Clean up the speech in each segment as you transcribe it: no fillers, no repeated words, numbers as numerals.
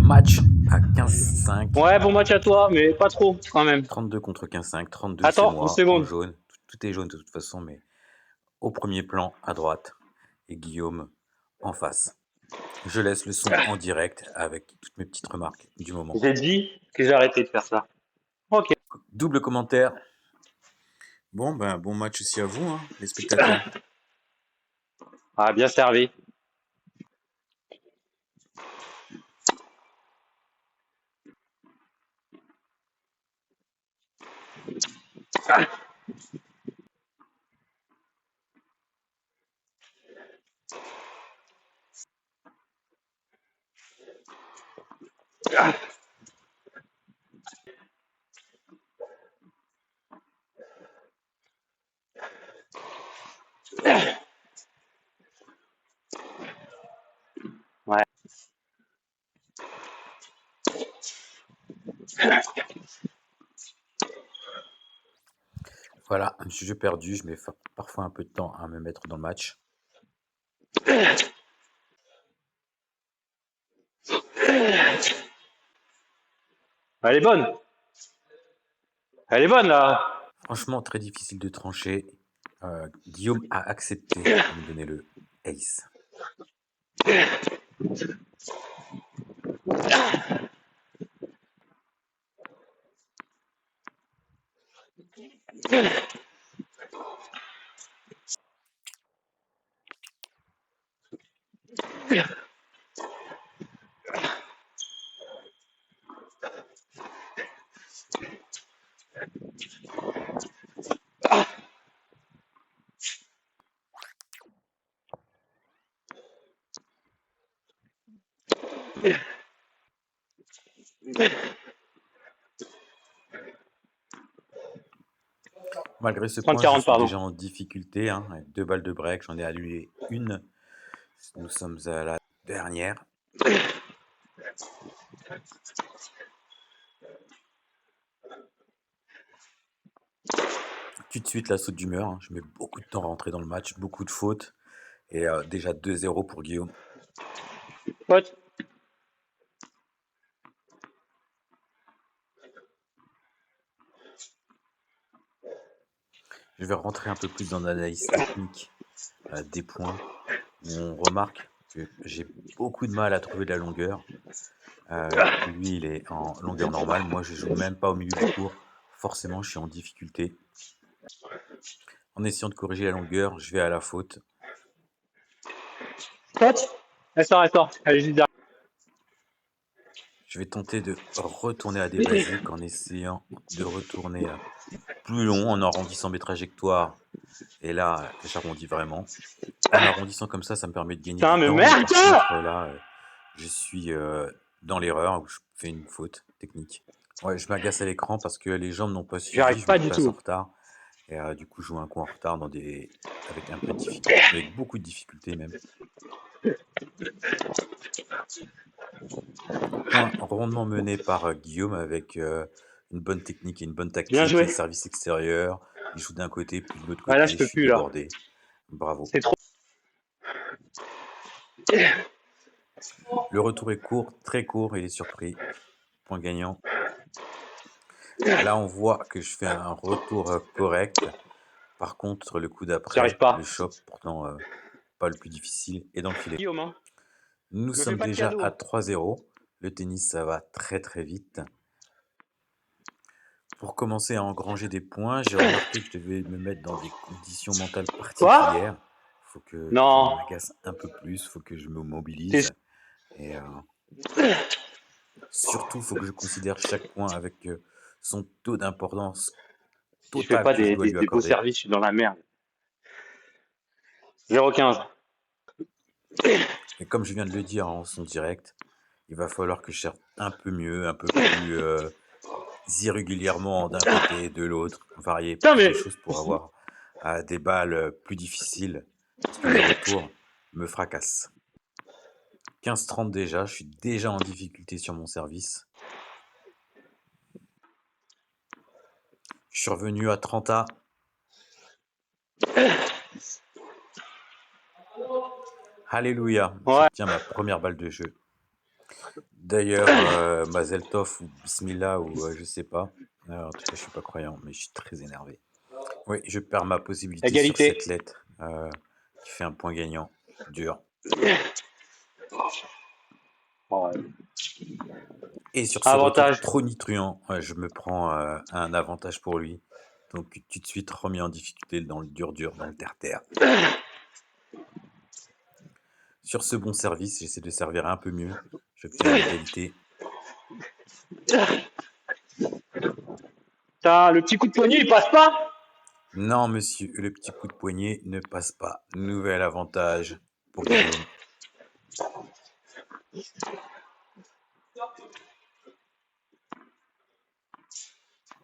Match à 15-5. Ouais, bon match à toi, mais pas trop quand même. 32 contre 15-5. 32, c'est Attends, une moi en seconde. jaune. Tout est jaune de toute façon, mais au premier plan, à droite, et Guillaume en face. Je laisse le son en direct avec toutes mes petites remarques du moment. J'ai dit que j'ai arrêté de faire ça. Ok. Double commentaire. Bon match aussi à vous, hein, les spectateurs. Ah, bien servi. Ouais. Voilà, un petit jeu perdu. Je mets parfois un peu de temps à me mettre dans le match. Elle est bonne. Elle est bonne là. Franchement, très difficile de trancher. Guillaume a accepté de me donner le ace. Malgré ce point, je 30-40, suis pardon. déjà en difficulté. Hein, avec 2 balles de break, j'en ai annulé une. Nous sommes à la dernière. Tout de suite, la saute d'humeur. Hein, je mets beaucoup de temps à rentrer dans le match, beaucoup de fautes. Et déjà 2-0 pour Guillaume. Pote. Je vais rentrer un peu plus dans l'analyse technique des points, où on remarque que j'ai beaucoup de mal à trouver de la longueur. Lui, il est en longueur normale. Moi, je joue même pas au milieu du court. Forcément, je suis en difficulté. En essayant de corriger la longueur, je vais à la faute. Pote. Restaure. Allez, juste derrière. Je vais tenter de retourner à des basiques en essayant de retourner plus long, en arrondissant mes trajectoires. Et là, j'arrondis vraiment. En arrondissant comme ça me permet de gagner Putain, du mais temps. Mais merde. par contre, là, je suis dans l'erreur où je fais une faute technique. Ouais, je m'agace à l'écran parce que les jambes n'ont pas suivi. J'arrive Je pas me du place en tout. retard. Et du coup, je joue un coup en retard avec un peu de avec beaucoup de difficultés même. Point rondement mené par Guillaume avec une bonne technique et une bonne Bien tactique. joué. Service extérieur. Il joue d'un côté, puis de l'autre Ouais, là, côté. je Je peux suis plus, là. débordé. Bravo. C'est trop. Le retour est court, très court. Il est surpris. Point gagnant. Là, on voit que je fais un retour correct. Par contre, le coup J'arrive d'après, le pas. chop, pourtant pas le plus difficile, est dans le filet. Guillaume, hein. Nous Me fais sommes pas de déjà cadeau. à Hein. 3-0. Le tennis, ça va très très vite. Pour commencer à engranger des points, j'ai remarqué que je devais me mettre dans des conditions mentales Quoi? particulières. Il faut que je Non. m'agace un peu plus, il faut que je me C'est... mobilise. Et surtout, il faut que je considère chaque point avec son taux d'importance Si je fais totale pas que je dois lui des beaux accorder. services, je suis dans la merde. 0,15. Et comme je viens de le dire en son direct, il va falloir que je cherche un peu mieux, un peu plus irrégulièrement d'un côté et de l'autre, varier Putain, plus de mais... choses pour avoir des balles plus difficiles, parce que les retours me fracassent. 15-30 déjà, je suis déjà en difficulté sur mon service. Je suis revenu à 30A. Alléluia, Ouais. j'obtiens ma première balle de jeu. D'ailleurs, Mazel Tov ou Bismillah ou je sais pas. En tout cas, je suis pas croyant, mais je suis très énervé. Oui, je perds ma possibilité sur Égalité. cette lettre, qui fait un point gagnant. Dur. Oh, Et sur ce retour avantage. tonitruant, je me prends, un avantage pour lui. Donc tout de suite remis en difficulté dans le dur, dans le terre-terre. Sur ce bon service, j'essaie de servir un peu mieux. J'obtiens l'égalité. Putain, le petit coup de poignet, il passe pas? Non, monsieur, le petit coup de poignet ne passe pas. Nouvel avantage pour Guillaume.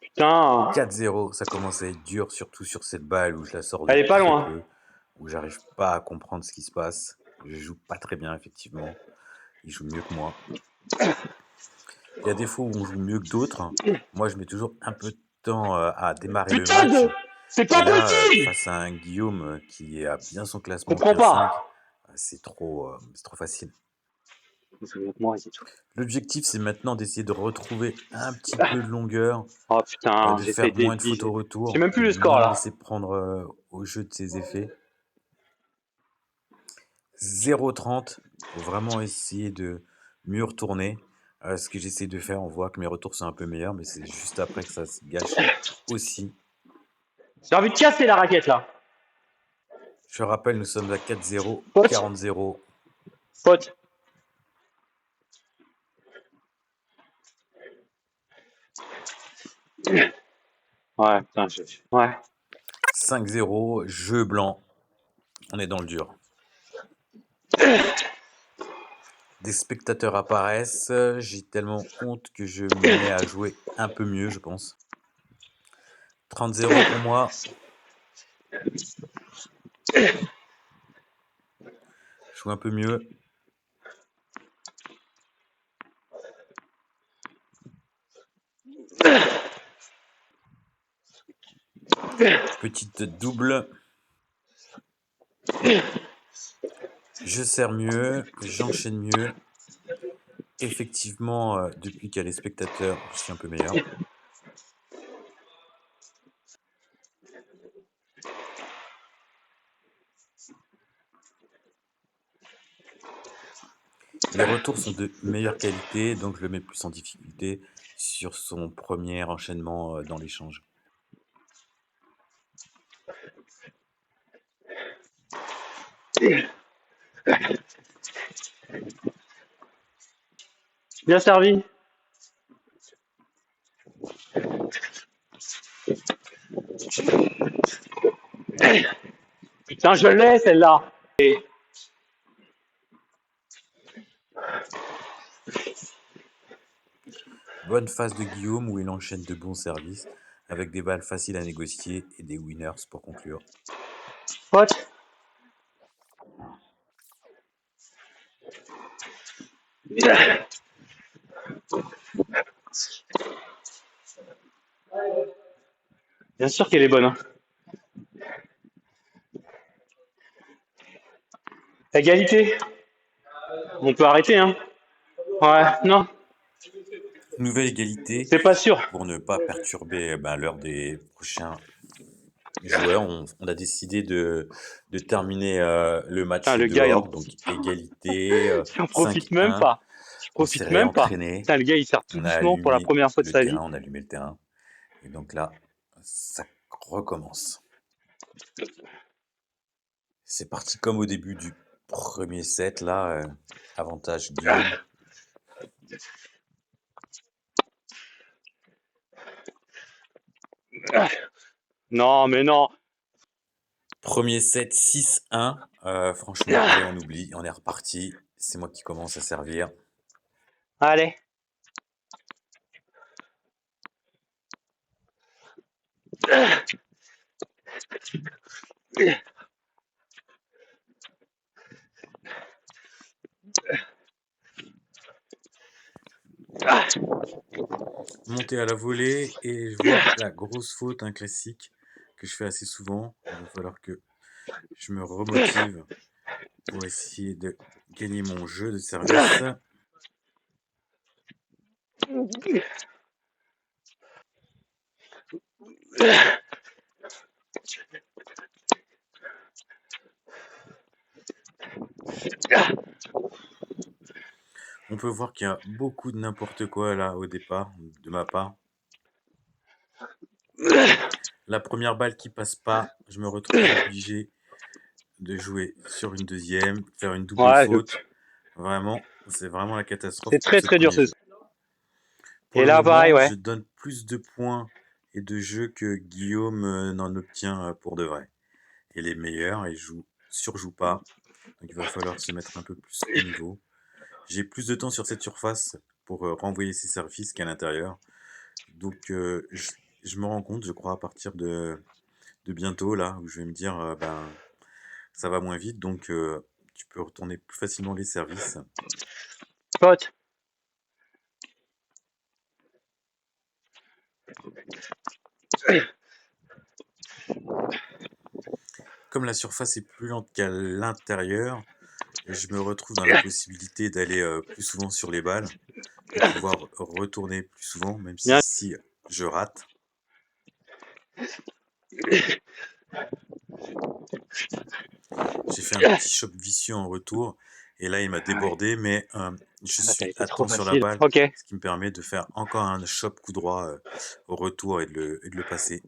Putain, 4-0, ça commence à être dur, surtout sur cette balle où je la sors de elle est pas très loin. peu, où j'arrive pas à comprendre ce qui se passe. Je joue pas très bien, effectivement. Il joue mieux que moi. Il y a des fois où on joue mieux que d'autres. Moi, je mets toujours un peu de temps à démarrer le Putain match. de... C'est Et pas là, possible! face à un Guillaume qui a bien son Je classement comprends K5, pas. c'est trop facile. C'est mieux que moi, c'est tout. L'objectif, c'est maintenant d'essayer de retrouver un petit peu de longueur, Oh putain, de j'ai fait faire des moins de 10. fautes au Je sais retour, même plus de le score moins me là. laisser prendre au jeu de ses effets. 0,30, faut vraiment essayer de mieux retourner. Ce que j'essaie de faire, on voit que mes retours sont un peu meilleurs, mais c'est juste après que ça se gâche aussi. J'ai envie de casser la raquette là. Je rappelle, nous sommes à 4-0, Pote, 40-0. pote. Ouais, putain, ouais. 5-0, jeu blanc. On est dans le dur. Des spectateurs apparaissent. J'ai tellement honte que je me mets à jouer un peu mieux, je pense. 30-0 pour moi. Je joue un peu mieux. Petite double. Je sers mieux. J'enchaîne mieux. Effectivement, depuis qu'il y a les spectateurs, je suis un peu meilleur. Les retours sont de meilleure qualité, donc je le mets plus en difficulté sur son premier enchaînement dans l'échange. Bien servi. Putain, je l'ai celle-là. Et... Bonne phase de Guillaume où il enchaîne de bons services avec des balles faciles à négocier et des winners pour conclure. Pote. Bien sûr qu'elle est bonne. Hein. Égalité. On peut arrêter, hein. Ouais, non, Nouvelle égalité c'est pas sûr. pour ne pas perturber l'heure des prochains joueurs. On a décidé de terminer le Putain, match le gars, dehors, donc égalité il en profite même 5-1. pas. Il On s'est profite même pas. réentraîné, Putain, le gars, il sert tout on a doucement pour la allumé première fois de le sa vie. terrain, on a allumé le terrain. Et donc là, ça recommence. C'est parti comme au début du premier set, là, avantage Guillaume. Non, mais non. Premier set 6-1. Franchement, allez, on oublie, on est reparti. C'est moi qui commence à servir. Allez. Monter à la volée et je vois la grosse faute, un classique que je fais assez souvent. Il va falloir que je me remotive pour essayer de gagner mon jeu de service. On peut voir qu'il y a beaucoup de n'importe quoi là au départ, de ma part. La première balle qui passe pas, je me retrouve obligé de jouer sur une deuxième, faire une double Ouais, faute. Vraiment, c'est vraiment la catastrophe c'est pour très ce très dur premier ce. jeu. Pour Et le là, pareil, moment, ouais. je donne plus de points et de jeux que Guillaume n'en obtient pour de vrai. Il est meilleur et surjoue pas, donc il va falloir se mettre un peu plus au niveau. J'ai plus de temps sur cette surface pour renvoyer ses services qu'à l'intérieur. Donc je me rends compte, je crois, à partir de bientôt, là, où je vais me dire, ben, ça va moins vite, donc tu peux retourner plus facilement les services. Pote. Comme la surface est plus lente qu'à l'intérieur, je me retrouve dans la possibilité d'aller plus souvent sur les balles, de pouvoir retourner plus souvent, même si Bien. ici je rate. J'ai fait un petit choc vicieux en retour, et là il m'a débordé, mais je Ah, ça a suis été à trop temps sur la facile. balle, Ok. ce qui me permet de faire encore un chop coup droit au retour et de le passer.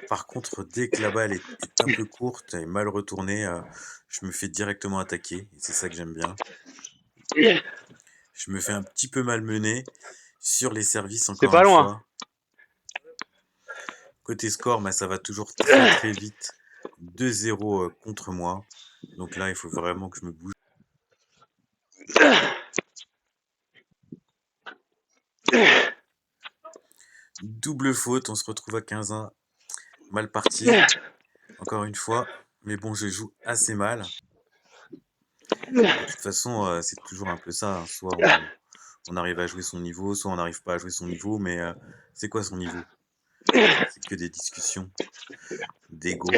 Par contre, dès que la balle est un peu courte et mal retournée, je me fais directement attaquer, et c'est ça que j'aime bien. Je me fais un petit peu malmener sur les services C'est encore pas une loin. fois. Côté score, bah, ça va toujours très très vite. 2-0 contre moi. Donc là, il faut vraiment que je me bouge. Double faute, on se retrouve à 15-1. Mal parti, encore une fois. Mais bon, je joue assez mal. De toute façon, c'est toujours un peu ça, hein. Soit on arrive à jouer son niveau, soit on n'arrive pas à jouer son niveau. Mais c'est quoi son niveau? C'est que des discussions d'ego.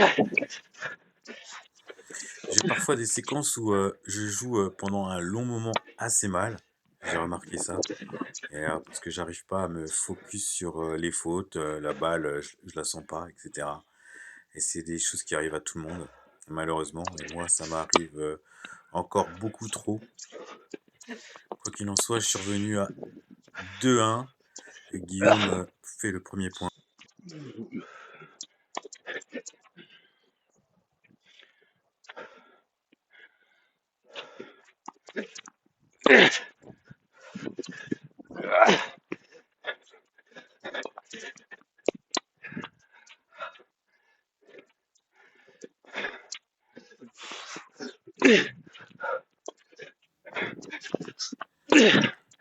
J'ai parfois des séquences où je joue pendant un long moment assez mal. J'ai remarqué ça. Et, parce que j'arrive pas à me focus sur les fautes, la balle, je la sens pas, etc. Et c'est des choses qui arrivent à tout le monde, malheureusement. Et moi, ça m'arrive encore beaucoup trop. Quoi qu'il en soit, je suis revenu à 2-1. Et Guillaume fait le premier point.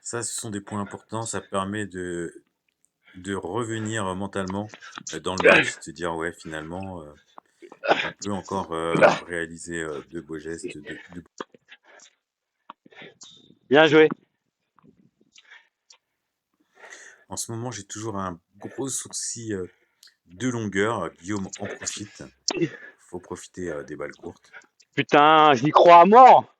Ça, ce sont des points importants. Ça permet de revenir mentalement dans le match, de se dire, ouais, finalement, on peut encore réaliser de beaux gestes. Bien joué. En ce moment, j'ai toujours un gros souci de longueur. Guillaume en profite. Faut profiter des balles courtes. Putain, j'y crois à mort.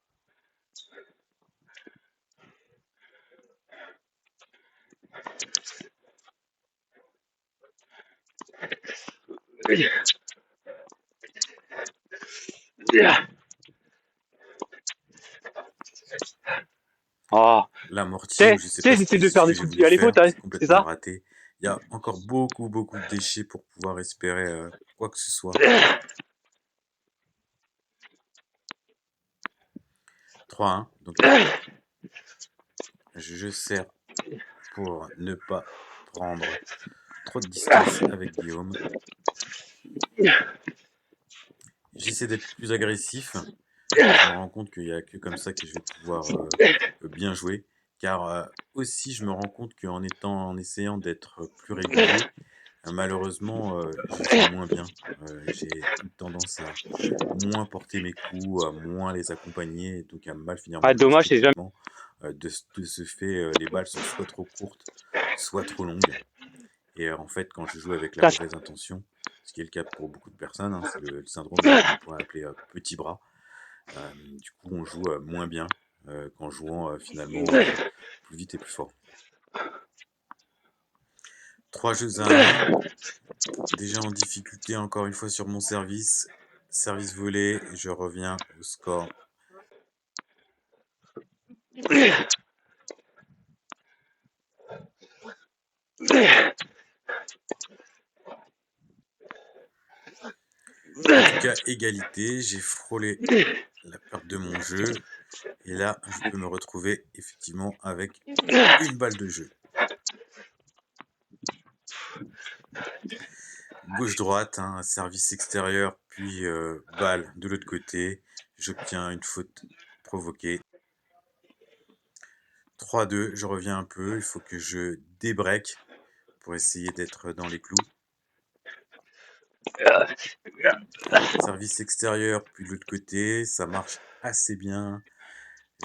Oh. L'amorti, ou Tu je sais sais, pas j'essaie de ce faire que des j'ai coups de voulu pied à les fautes, faire, hein, c'est c'est complètement ça? raté. Il y a encore beaucoup, beaucoup de déchets pour pouvoir espérer quoi que ce soit. 3-1, donc je sers pour ne pas prendre trop de distance avec Guillaume. J'essaie d'être plus agressif, et je me rends compte qu'il n'y a que comme ça que je vais pouvoir bien jouer. Car aussi, je me rends compte en essayant d'être plus régulier, malheureusement, je joue moins bien. J'ai une tendance à moins porter mes coups, à moins les accompagner, donc à mal finir Ah, mon match dommage, tout c'est jamais. bêtement. De ce fait, les balles sont soit trop courtes, soit trop longues. Et en fait, quand je joue avec la Putain, mauvaise intention, ce qui est le cas pour beaucoup de personnes, hein, c'est le syndrome qu'on pourrait appeler petit bras. Du coup, on joue moins bien. qu'en jouant finalement plus vite et plus fort. 3 jeux à 1. Déjà en difficulté encore une fois sur mon service. Service volé, je reviens au score. En tout cas, égalité, j'ai frôlé la perte de mon jeu. Et là, je peux me retrouver effectivement avec une balle de jeu. Gauche-droite, hein, service extérieur, puis balle de l'autre côté. J'obtiens une faute provoquée. 3-2, je reviens un peu. Il faut que je débreak pour essayer d'être dans les clous. Service extérieur, puis de l'autre côté. Ça marche assez bien.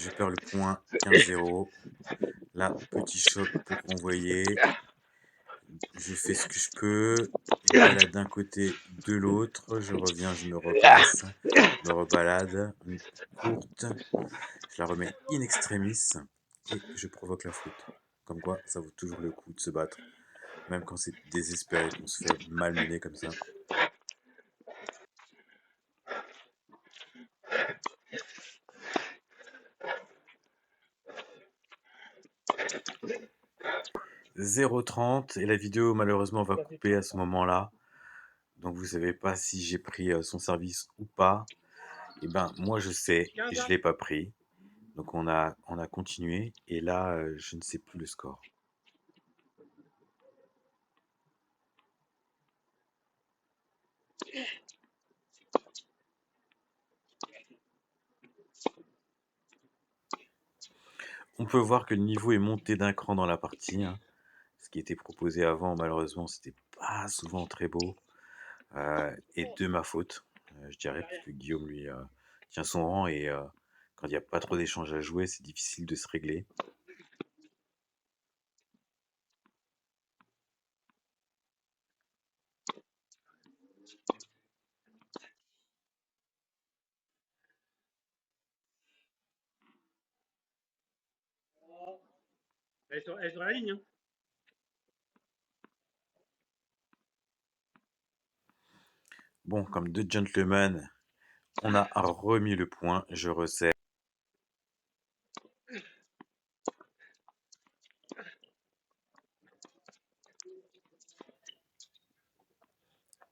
Je perds le point 15-0. Là, petit choc pour renvoyer. Je fais ce que je peux. Une balade d'un côté, de l'autre. Je reviens, je me replace. Je me rebalade. Une courte. Je la remets in extremis. Et je provoque la faute. Comme quoi, ça vaut toujours le coup de se battre. Même quand c'est désespéré, qu'on se fait malmener comme ça. « 0,30 et la vidéo malheureusement va couper à ce moment-là. Donc vous savez pas si j'ai pris son service ou pas. Et ben moi je sais, et je l'ai pas pris. Donc on a continué et là je ne sais plus le score. On peut voir que le niveau est monté d'un cran dans la partie. Hein. Ce qui était proposé avant, malheureusement, c'était pas souvent très beau. Et de ma faute, je dirais, puisque Guillaume, lui, tient son rang et quand il n'y a pas trop d'échanges à jouer, c'est difficile de se régler. Elle est sur la ligne. Hein. Bon, comme deux gentlemen, on a remis le point. Je resserre.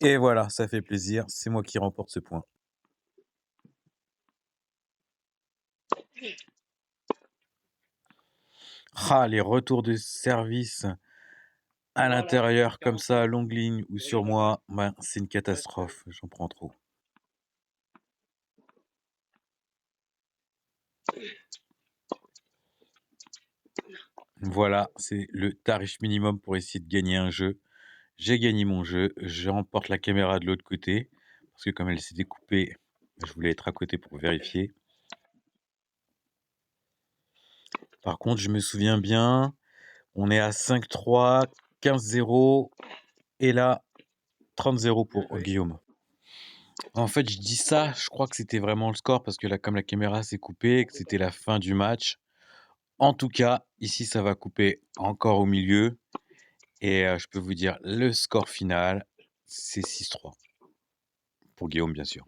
Et voilà, ça fait plaisir. C'est moi qui remporte ce point. Ah, les retours de service à l'intérieur, comme ça, longue ligne ou sur moi, ben, c'est une catastrophe. J'en prends trop. Voilà, c'est le tarif minimum pour essayer de gagner un jeu. J'ai gagné mon jeu. Je remporte la caméra de l'autre côté. Parce que comme elle s'est découpée, je voulais être à côté pour vérifier. Par contre, je me souviens bien, on est à 5-3, 15-0. Et là, 30-0 pour Guillaume. En fait, je dis ça, je crois que c'était vraiment le score. Parce que là, comme la caméra s'est coupée, que c'était la fin du match. En tout cas, ici, ça va couper encore au milieu. Et je peux vous dire, le score final, c'est 6-3. Pour Guillaume, bien sûr.